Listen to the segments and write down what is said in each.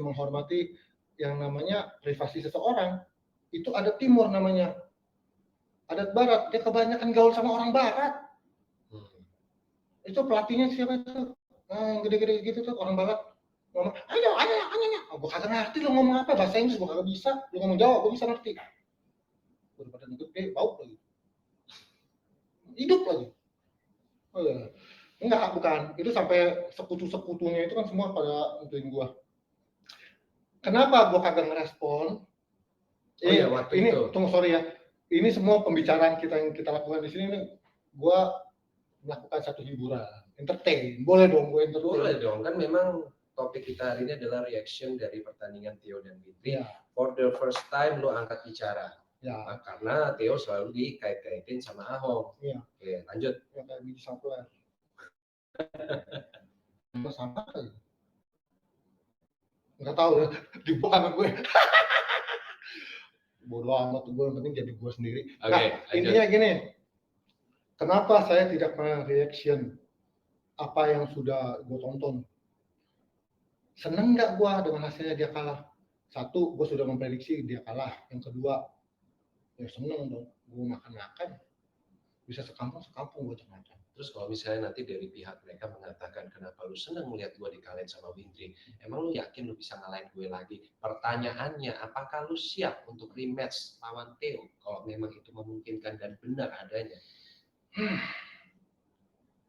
menghormati yang namanya privasi seseorang. Itu adat timur namanya. Adat barat, dia kebanyakan gaul sama orang barat. Itu pelatihnya siapa itu? Yang gede-gede gitu tuh orang barat. Ngomong, ayo. Gue kagak ngerti lu ngomong apa, bahasa Inggris gue kagak bisa. Lu ngomong Jawa, gue bisa ngerti. Udah pada gede, bau lagi. Hidup lagi. Enggak, bukan. Itu sampai sekutu-sekutunya itu kan semua pada nentuin gue. Kenapa gue kagak ngerespon? Waktu ini itu. Tunggu, sorry ya. Ini semua pembicaraan kita yang kita lakukan di sini nih, gue melakukan satu hiburan, entertain. Boleh dong gue entertain. Boleh dong, kan memang topik kita hari ini adalah reaction dari pertandingan Theo dan Wintri. For the first time lo angkat bicara. Nah, karena Theo selalu dikait-kaitin sama Ahong. Oke, lanjut. Ya kayak biji sampler. Sama aja. Nggak tahu ya, dibuka sama gue. Bodoh amat, gue yang penting jadi gue sendiri. Intinya gini, kenapa saya tidak pernah reaction apa yang sudah gue tonton? Seneng nggak gue dengan hasilnya dia kalah? Satu, gue sudah memprediksi dia kalah. Yang kedua, ya seneng dong, gue makan-makan. Bisa sekampung gue makan. Terus kalau misalnya nanti dari pihak mereka mengatakan kenapa lu seneng melihat gue dikalahin sama Wintri, emang lu yakin lu bisa ngalahin gue lagi? Pertanyaannya, apakah lu siap untuk rematch lawan Theo kalau memang itu memungkinkan dan benar adanya?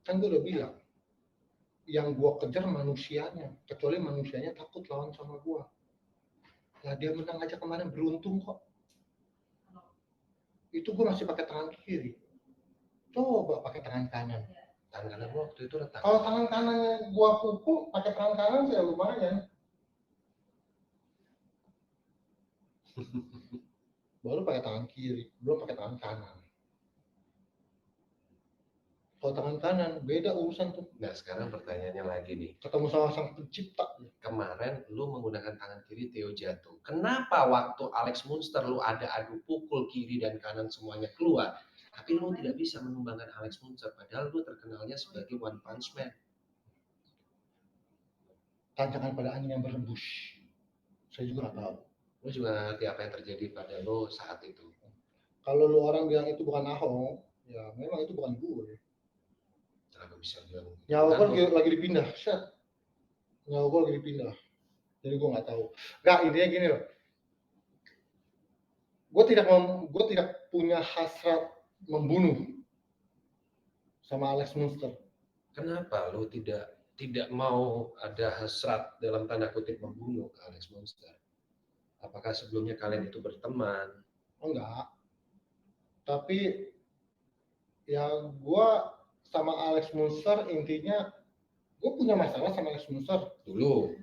Kan gue udah bilang, yang gue kejar manusianya, kecuali manusianya takut lawan sama gue. Lah dia menang aja kemarin, beruntung kok. Itu gue masih pakai tangan kiri. Coba pakai tangan kanan. Tangan kanan waktu itu retak. Kalau tangan kanannya gue pukul, pakai tangan kanan sih lumayan. Baru pakai tangan kiri, belum pakai tangan kanan. Kalau tangan kanan, beda urusan tuh. Nah sekarang pertanyaannya lagi nih. Ketemu sama sang pencipta. Kemarin lu menggunakan tangan kiri, Theo jatuh. Kenapa waktu Alex Munster lu ada adu pukul kiri dan kanan semuanya keluar, tapi lu tidak bisa menumbangkan Alex Munster, padahal lu terkenalnya sebagai one punch man? Tantangan pada angin yang berembus. Saya juga nggak tahu. Lu juga ngerti apa yang terjadi pada lu saat itu. Kalau lu orang bilang itu bukan Ahong, ya memang itu bukan gue. Kenapa bisa bilang? Nyawa gue lagi dipindah, set. Nyawa gue lagi dipindah. Jadi gue nggak tahu. Nggak, intinya gini loh. Gue tidak punya hasrat membunuh sama Alex Munster. Kenapa lu tidak mau ada hasrat dalam tanda kutip membunuh Alex Munster? Apakah sebelumnya kalian itu berteman? Enggak. Tapi ya gue sama Alex Munster intinya gue punya masalah sama Alex Munster dulu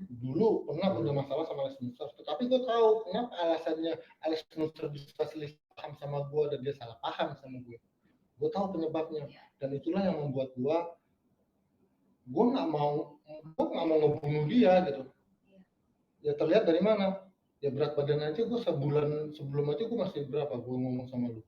pernah punya masalah sama Alex Munster, tetapi gue tahu kenapa alasannya Alex Munster bisa selisih paham sama gue dan dia salah paham sama gue tahu penyebabnya, dan itulah yang membuat gue nggak mau ngebunuh dia gitu. Ya terlihat dari mana, ya berat badan aja gue sebulan sebelum aja gue masih berapa, gue ngomong sama lu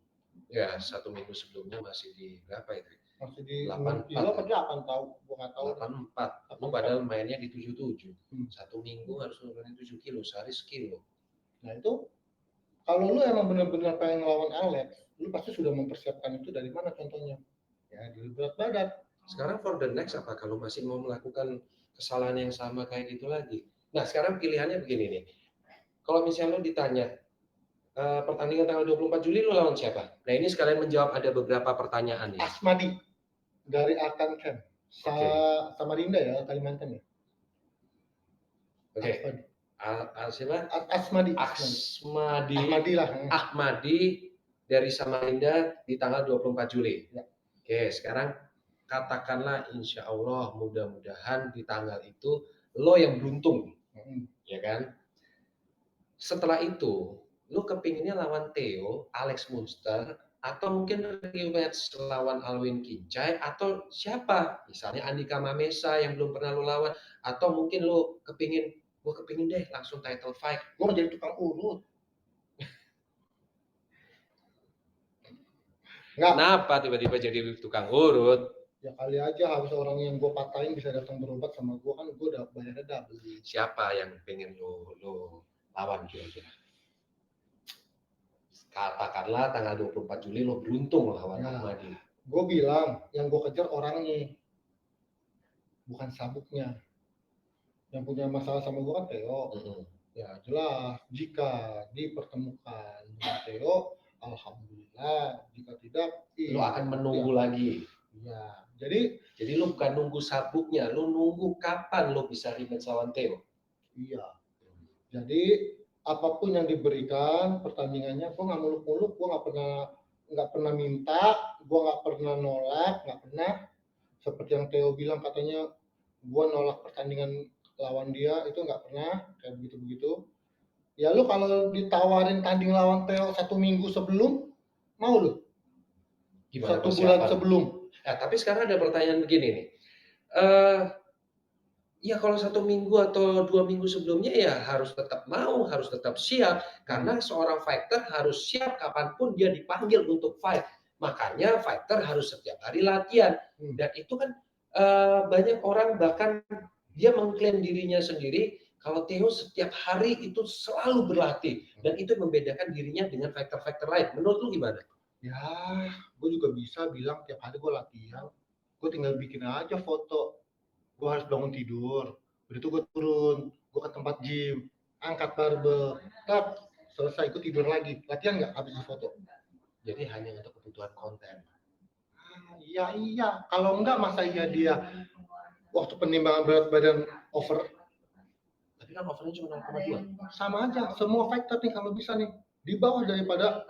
ya 1 minggu sebelumnya masih di berapa itu? Masih di 84. 8 tahu, gua enggak tahu. 84. Lu padahal mainnya di 77. 1 minggu harus nurunin 7 kilo, sehari sekilo. Nah itu kalau lu emang benar-benar pengen ngelawan Alex, lu pasti sudah mempersiapkan itu. Dari mana contohnya? Ya di berat badan. Sekarang for the next, apa kalau masih mau melakukan kesalahan yang sama kayak gitu lagi? Nah sekarang pilihannya begini nih. Kalau misalnya lu ditanya pertandingan tanggal 24 Juli lu lawan siapa? Nah ini sekalian menjawab ada beberapa pertanyaan ya. Asmadi dari Arkan Camp. Samarinda ya, Kalimantan ya. Oke. Siapa? Asmadi lah. Ahmadi dari Samarinda di tanggal 24 Juli. Ya. Oke, sekarang katakanlah insya Allah mudah-mudahan di tanggal itu lo yang beruntung, ya kan? Setelah itu, lo kepinginnya lawan Theo, Alex Munster, atau mungkin rematch lawan Alwin Kincai, atau siapa? Misalnya Andika Mamesa yang belum pernah lo lawan, atau mungkin lo gue kepingin deh langsung title fight. Gue jadi tukang urut. Kenapa tiba-tiba jadi tukang urut? Ya kali aja habis orang yang gue patahin bisa datang berobat sama gue, kan gue udah bayarnya double. Siapa yang pengen lo lawan kira-kira? Katakanlah tanggal 24 Juli lo beruntung lawan Ya. Ahmadi. Gue bilang yang gue kejar orangnya, bukan sabuknya. Yang punya masalah sama gue kan Theo. Ya jelas, jika dipertemukan dengan Theo, alhamdulillah. Jika tidak, Lo akan menunggu lagi. Ya, jadi lo bukan nunggu sabuknya, lo nunggu kapan lo bisa rematch lawan Theo. Iya. Jadi apapun yang diberikan pertandingannya, gue nggak muluk-muluk, gue nggak pernah minta, gue nggak pernah nolak, nggak pernah. Seperti yang Theo bilang katanya, gue nolak pertandingan lawan dia, itu nggak pernah kayak begitu-begitu. Ya lu kalau ditawarin tanding lawan Theo 1 minggu sebelum, mau lu? Gimana 1 bulan sebelum. Nah, tapi sekarang ada pertanyaan begini nih. Ya kalau 1 minggu atau 2 minggu sebelumnya ya harus tetap mau, harus tetap siap. Karena seorang fighter harus siap kapanpun dia dipanggil untuk fight. Makanya fighter harus setiap hari latihan. Dan itu kan banyak orang bahkan dia mengklaim dirinya sendiri kalau Theo setiap hari itu selalu berlatih. Dan itu membedakan dirinya dengan fighter-fighter lain. Menurut lu gimana? Ya, gue juga bisa bilang tiap hari gue latihan. Gue tinggal bikin aja foto. Gue harus bangun tidur. Udah itu gue turun, gue ke tempat gym, angkat barbel, tak selesai gue tidur lagi. Latihan nggak habis di foto. Jadi hanya untuk kebutuhan konten. Iya. Kalau enggak masa iya dia waktu penimbangan berat badan over. Tapi kan overnya cuma 0,2. Sama aja, semua fighter nih kalau bisa nih di bawah daripada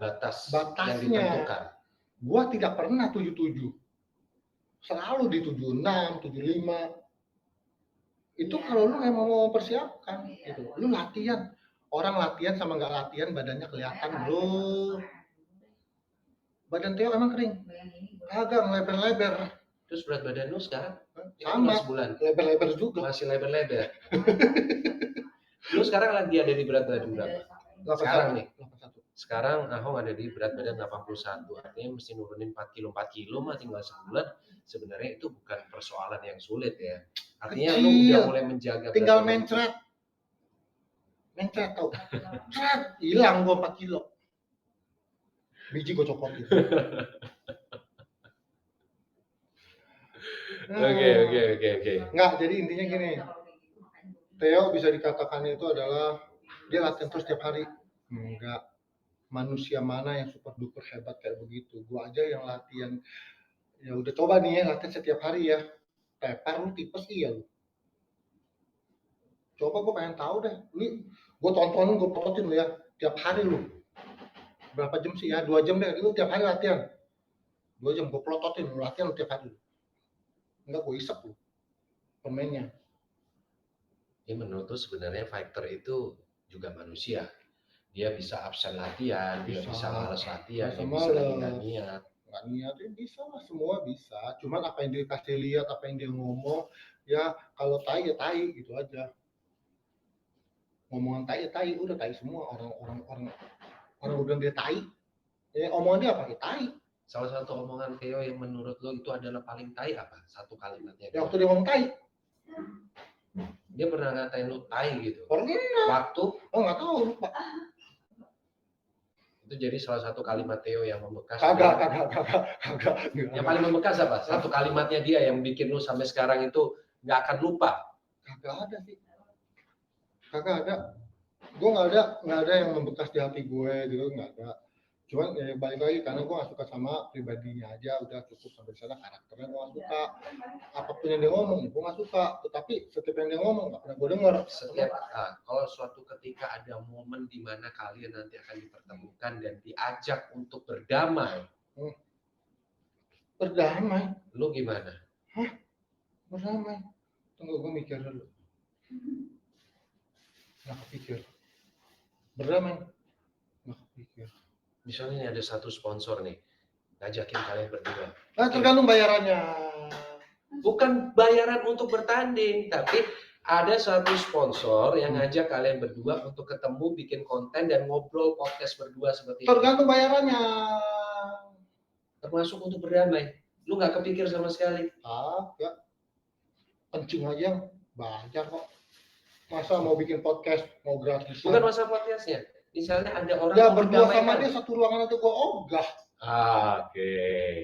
batasnya yang ditentukan. Gua tidak pernah 77. Selalu di 76, 75. Itu kalau lu emang mau mempersiapkan gitu. Lu latihan. Orang latihan sama nggak latihan badannya kelihatan, bro. Badan Theo emang kering. Agak lebar-lebar. Terus berat badan lu sekarang? Sama. Sebulan. Lebar-lebar juga. Masih lebar-lebar. Lu sekarang lagi ada di berat badan berapa? Sekarang nih. Sekarang Ahong ada di berat badan 81. Artinya mesti nurunin 4 kilo mah tinggal sebulan. Sebenarnya itu bukan persoalan yang sulit ya. Artinya lu udah mulai menjaga. Tinggal mencret tau. Cret, hilang gua 4 kilo. Biji gua copotin. Oke. Nggak, jadi intinya gini. Theo bisa dikatakan itu adalah dia latihan terus setiap hari. Enggak. Manusia mana yang super duper hebat kayak begitu? Gua aja yang latihan. Ya udah coba nih ya latihan setiap hari ya. Tepar lu tipes iya lu. Coba gua pengen tahu deh. Gua tontonin, gua plotin lu ya. Tiap hari lu. Berapa jam sih ya? 2 jam deh. Lu tiap hari latihan. 2 jam gua plototin lu latihan lu tiap hari. Enggak, gua isep lu pemainnya. Ya menurut lu sebenarnya fighter itu juga manusia. Dia bisa absen latihan, dia bisa malas latihan, dia bisa nggak niat. Nggak niat, bisa lah, semua bisa. Cuman apa yang dia kasih lihat, apa yang dia ngomong, ya kalau tai ya tai gitu aja. Ngomongan tai ya tai, udah tai semua orang udah dia tai. Ya omongan dia apa? Ya tai. Salah satu omongan Theo yang menurut lo itu adalah paling tai apa? Satu kalimatnya. Ya waktu dia ngomong tai. Dia pernah ngatain lo tai gitu? Pernah. Waktu? Oh nggak tahu, lupa. Itu jadi salah satu kalimat Theo yang membekas. Kagak. Yang paling membekas apa? Satu kalimatnya dia yang bikin lu sampai sekarang itu nggak akan lupa. Kagak ada sih. Kagak ada. Gue nggak ada yang membekas di hati gue gitu, nggak ada. Cuman ya balik lagi karena gue nggak suka sama pribadinya aja, udah cukup sampai sana. Karakternya gue nggak suka. Apapun yang dia ngomong gue nggak suka. Tetapi setiap yang dia ngomong nggak pernah gue dengar. Kalau suatu ketika ada momen di mana kalian nanti akan dipertemukan dan diajak untuk berdamai. Berdamai? Lu gimana? Hah? Berdamai? Tunggu gue mikir dulu. Nggak kepikir. Berdamai? Nggak kepikir. Misalnya ini ada satu sponsor nih, ngajakin kalian berdua. Nah, tergantung bayarannya. Bukan bayaran untuk bertanding, tapi ada satu sponsor yang ngajak kalian berdua untuk ketemu, bikin konten dan ngobrol podcast berdua seperti itu. Tergantung bayarannya. termasuk untuk berdamai. Lu nggak kepikir sama sekali. Ya. Kencing aja bayar kok. Masa mau bikin podcast mau gratis? Bukan masalah podcastnya. Misalnya ada orang Ya mau berdua sama berdamaikan. dia satu ruangan aja gua ogah. Oke,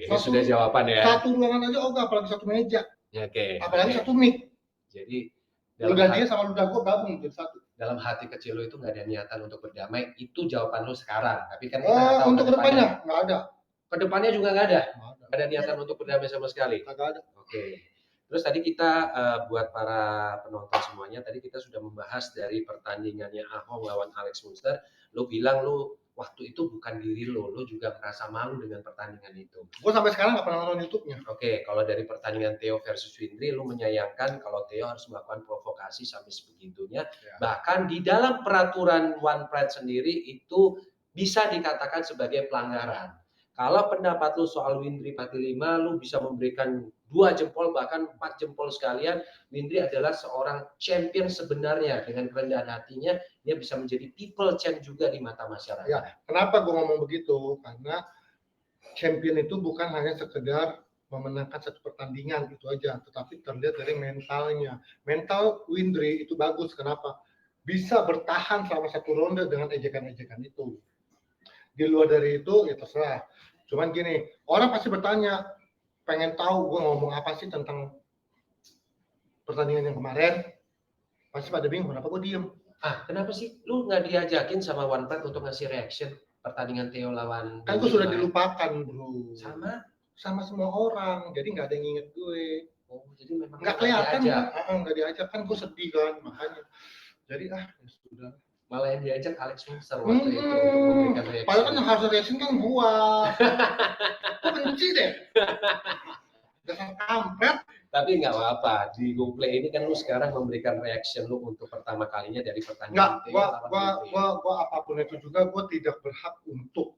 ini sudah jawaban ya. Satu ruangan aja ogah, apalagi satu meja. Oke. Apalagi satu mic. Jadi ludah dia sama ludah gua gabung jadi satu. Dalam hati kecil lu itu nggak ada niatan untuk berdamai, itu jawaban lu sekarang. Tapi kan kita nggak tahu untuk kedepannya nggak ada. Kedepannya juga nggak ada. Nggak ada niatan untuk berdamai sama sekali. Nggak ada. Oke. Terus tadi kita buat para penonton semuanya, tadi kita sudah membahas dari pertandingannya Ahong lawan Alex Munster. Lu bilang lu waktu itu bukan diri lu juga merasa malu dengan pertandingan itu. Gue sampai sekarang nggak pernah nonton YouTube-nya. Oke, kalau dari pertandingan Theo versus Windri, lu menyayangkan kalau Theo harus melakukan provokasi sampai sebegitunya. Ya. Bahkan di dalam peraturan One Pride sendiri itu bisa dikatakan sebagai pelanggaran. Kalau pendapat lu soal Windri 45, lu bisa memberikan 2 jempol bahkan 4 jempol sekalian. Windri adalah seorang champion sebenarnya, dengan kerendahan hatinya dia bisa menjadi people champ juga di mata masyarakat. Ya, kenapa gue ngomong begitu? Karena champion itu bukan hanya sekedar memenangkan satu pertandingan itu aja, tetapi terlihat dari mentalnya. Mental Windri itu bagus. Kenapa? Bisa bertahan selama satu ronde dengan ejekan-ejekan itu. Di luar dari itu ya terserah. Cuman gini, orang pasti bertanya, pengen tahu gue ngomong apa sih tentang pertandingan yang kemarin. Pasti pada bingung kenapa gue diem. Kenapa sih lu nggak diajakin sama One Pride untuk ngasih reaction pertandingan Theo lawan? Kan gue sudah dilupakan, bro. Sama semua orang, jadi nggak ada yang inget gue. Oh, jadi memang nggak kelihatan, nggak diajak kan, gue sedih kan, makanya. Jadi ya sudah. Malah yang diajak Alex Munster waktu itu untuk memberikan reaction. Padahal kan yang harus reaction kan gua. Gua benci deh. Dasar kampret. Tapi nggak apa-apa, di GoPlay ini kan lu sekarang memberikan reaction lu untuk pertama kalinya dari pertandingan. Gua apapun itu juga gua tidak berhak untuk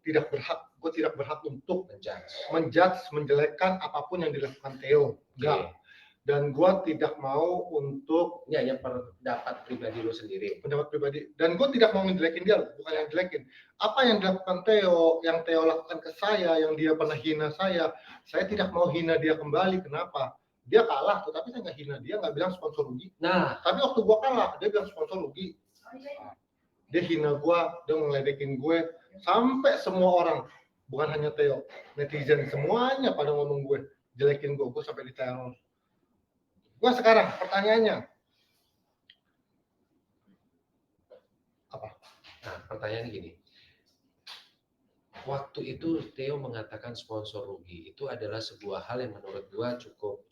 menjudge, menjelekkan apapun yang dilakukan Theo. Enggak. Dan gue tidak mau untuk yang pendapat pribadi lo sendiri. Pendapat pribadi. Dan gue tidak mau ngejelekin dia, bukan yang jelekin. Apa yang dilakukan Theo, yang Theo lakukan ke saya, yang dia pernah hina saya tidak mau hina dia kembali. Kenapa? Dia kalah, tetapi saya nggak hina dia, nggak bilang sponsor rugi. Nah, tapi waktu gue kalah, dia bilang sponsor rugi. Dia hina gue, dia ngeledekin gue, sampai semua orang, bukan hanya Theo, netizen semuanya pada ngomong gue, jelekin gue sampai diteror. Gua sekarang pertanyaannya apa? Nah, pertanyaannya gini. Waktu itu Theo mengatakan sponsor rugi, itu adalah sebuah hal yang menurut gua cukup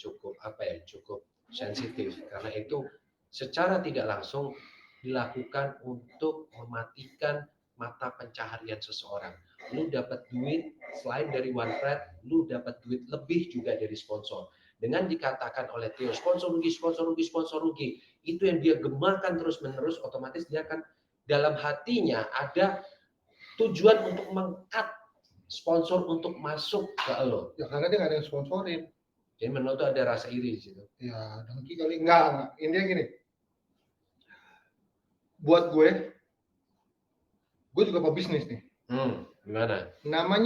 sensitif, karena itu secara tidak langsung dilakukan untuk mematikan mata pencaharian seseorang. Lu dapat duit selain dari One Pride, lu dapat duit lebih juga dari sponsor. Dengan dikatakan oleh Theo sponsor rugi, itu yang dia gemakan terus-menerus, otomatis dia akan dalam hatinya ada tujuan untuk meng-cut sponsor untuk masuk ke lo. Ya karena dia nggak ada yang sponsorin. Jadi menurut tuh ada rasa iri di situ. Ya, dengki kali. Enggak. Intinya gini. Buat gue juga pebisnis nih. Gimana? Namanya